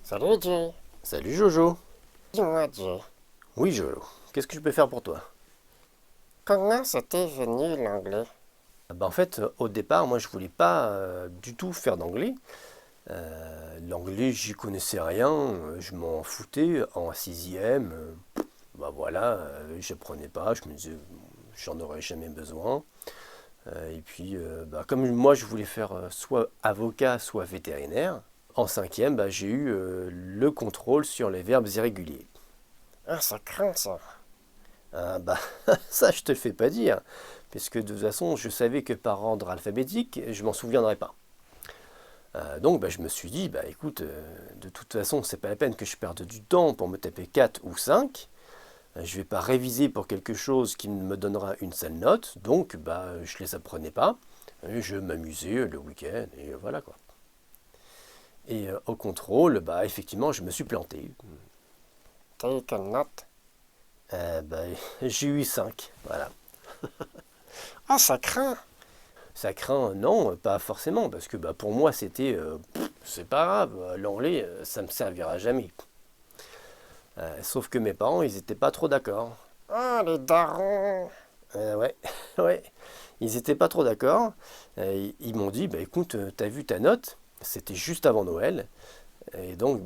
Salut Jay. Salut Jojo. Dis-moi Jay, Oui Jojo, qu'est-ce que je peux faire pour toi? comment c'était venu l'anglais? En fait, au départ, moi je voulais pas du tout faire d'anglais. L'anglais, j'y connaissais rien, je m'en foutais en sixième. Voilà, j'apprenais pas, je me disais j'en aurais jamais besoin. Et puis, comme moi je voulais faire soit avocat, soit vétérinaire, en cinquième, j'ai eu le contrôle sur les verbes irréguliers. Ah, ça craint ça. Ah, ça je te le fais pas dire, puisque de toute façon je savais que par ordre alphabétique, je m'en souviendrais pas. Donc je me suis dit, écoute, de toute façon c'est pas la peine que je perde du temps pour me taper 4 ou 5. Je vais pas réviser pour quelque chose qui me donnera une seule note, donc je les apprenais pas. Je m'amusais le week-end et voilà quoi. Et au contrôle, effectivement je me suis planté. T'as eu quelle note? J'ai eu 5, voilà. Ah, ça craint. Ça craint, non, pas forcément, parce que pour moi c'était, c'est pas grave, l'anglais, ça me servira jamais. Sauf que mes parents, ils étaient pas trop d'accord. Ah, les darons. Ouais, ouais, ils étaient pas trop d'accord. Ils m'ont dit, écoute, t'as vu ta note? C'était juste avant Noël. Et donc,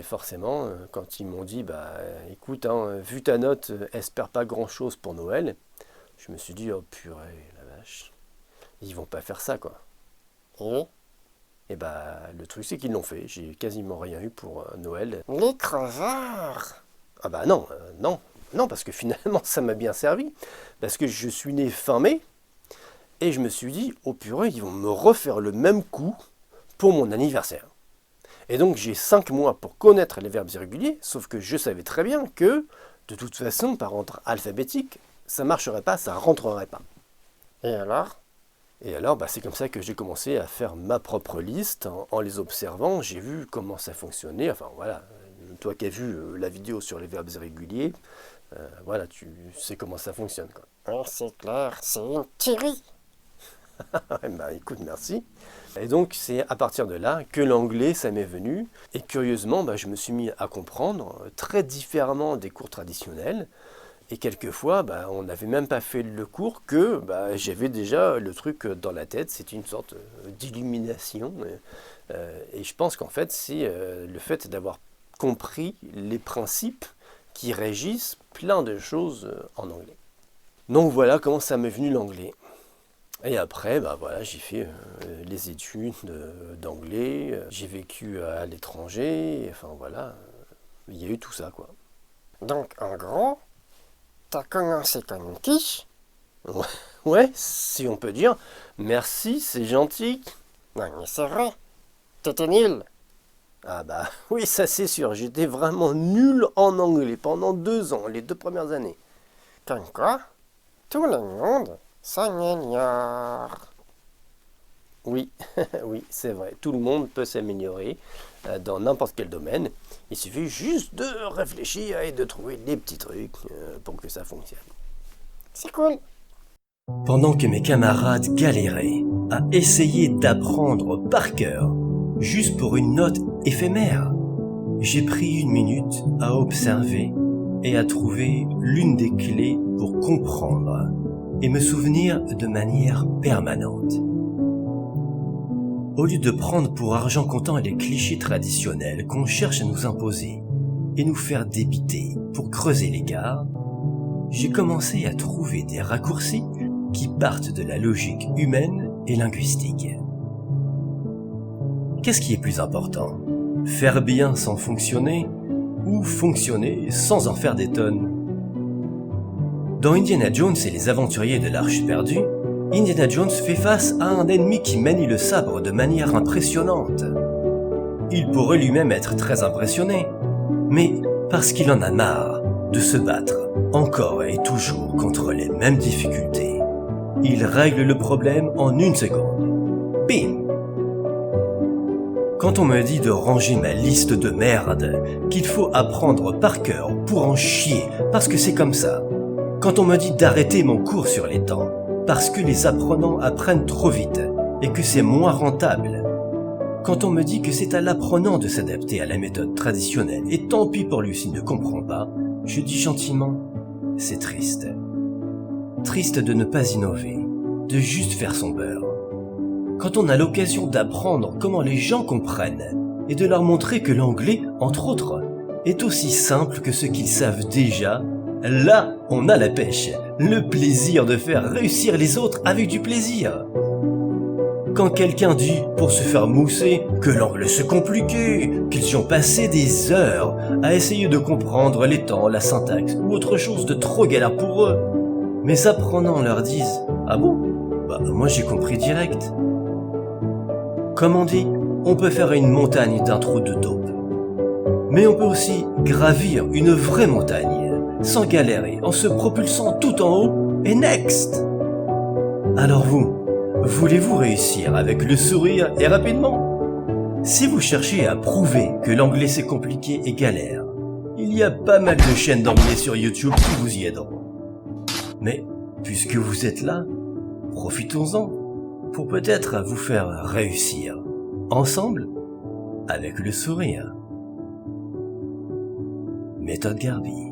forcément, quand ils m'ont dit, écoute, hein, vu ta note, espère pas grand-chose pour Noël, je me suis dit, oh purée, la vache, ils vont pas faire ça, quoi. Et Et le truc, c'est qu'ils l'ont fait. J'ai quasiment rien eu pour Noël. les crevards. Ah non, non, non, parce que finalement, ça m'a bien servi. Parce que je suis né fin mai, et je me suis dit, oh purée, ils vont me refaire le même coup pour mon anniversaire. Et donc j'ai 5 mois pour connaître les verbes irréguliers, sauf que je savais très bien que, de toute façon, par ordre alphabétique, ça marcherait pas, ça rentrerait pas. Et alors? Et alors, c'est comme ça que j'ai commencé à faire ma propre liste. En les observant, j'ai vu comment ça fonctionnait. Enfin voilà, toi qui as vu la vidéo sur les verbes irréguliers, voilà, tu sais comment ça fonctionne, quoi. Oui, c'est clair, c'est une tuerie. Écoute, merci. Et donc c'est à partir de là que l'anglais, ça m'est venu. Et curieusement, je me suis mis à comprendre très différemment des cours traditionnels. Et quelquefois, on n'avait même pas fait le cours que j'avais déjà le truc dans la tête. C'est une sorte d'illumination. Et je pense qu'en fait, c'est le fait d'avoir compris les principes qui régissent plein de choses en anglais. Donc voilà comment ça m'est venu l'anglais. Et après, voilà, j'ai fait les études d'anglais. J'ai vécu à l'étranger. Enfin voilà, il y a eu tout ça, quoi. Donc, en gros, t'as commencé comme une quiche. Ouais, si on peut dire. Merci, c'est gentil. Non, mais c'est vrai. T'étais nul. Ah oui, ça c'est sûr. J'étais vraiment nul en anglais pendant 2 ans, les 2 premières années. Comme quoi, tout le monde s'améliore. Oui, oui, c'est vrai. Tout le monde peut s'améliorer dans n'importe quel domaine. Il suffit juste de réfléchir et de trouver les petits trucs pour que ça fonctionne. C'est cool. Pendant que mes camarades galéraient à essayer d'apprendre par cœur, juste pour une note éphémère, j'ai pris 1 minute à observer et à trouver l'une des clés pour comprendre et me souvenir de manière permanente. Au lieu de prendre pour argent comptant les clichés traditionnels qu'on cherche à nous imposer et nous faire débiter pour creuser l'écart, j'ai commencé à trouver des raccourcis qui partent de la logique humaine et linguistique. Qu'est-ce qui est plus important? Faire bien sans fonctionner ou fonctionner sans en faire des tonnes? Dans Indiana Jones et les aventuriers de l'Arche perdue, Indiana Jones fait face à un ennemi qui manie le sabre de manière impressionnante. Il pourrait lui-même être très impressionné, mais parce qu'il en a marre de se battre encore et toujours contre les mêmes difficultés, il règle le problème en 1 seconde. Bim! Quand on me dit de ranger ma liste de merde, qu'il faut apprendre par cœur pour en chier, parce que c'est comme ça. Quand on me dit d'arrêter mon cours sur les temps, parce que les apprenants apprennent trop vite et que c'est moins rentable. Quand on me dit que c'est à l'apprenant de s'adapter à la méthode traditionnelle et tant pis pour lui s'il ne comprend pas, je dis gentiment, c'est triste. Triste de ne pas innover, de juste faire son beurre. Quand on a l'occasion d'apprendre comment les gens comprennent et de leur montrer que l'anglais, entre autres, est aussi simple que ce qu'ils savent déjà, là, on a la pêche, le plaisir de faire réussir les autres avec du plaisir. Quand quelqu'un dit, pour se faire mousser, que l'anglais c'est compliqué, qu'ils y ont passé des heures à essayer de comprendre les temps, la syntaxe ou autre chose de trop galère pour eux, mes apprenants leur disent « Ah bon ? Bah moi j'ai compris direct ». Comme on dit, on peut faire une montagne d'un trou de taupe. Mais on peut aussi gravir une vraie montagne, sans galérer, en se propulsant tout en haut et next. Alors vous, voulez-vous réussir avec le sourire et rapidement ? Si vous cherchez à prouver que l'anglais c'est compliqué et galère, il y a pas mal de chaînes d'anglais sur YouTube qui vous y aideront. Mais, puisque vous êtes là, profitons-en pour peut-être vous faire réussir, ensemble, avec le sourire. Méthode Garbi.